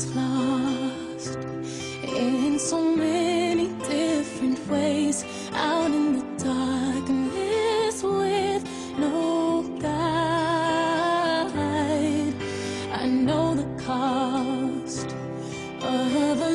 was lost in so many different ways, out in the darkness with no guide. I know the cost of a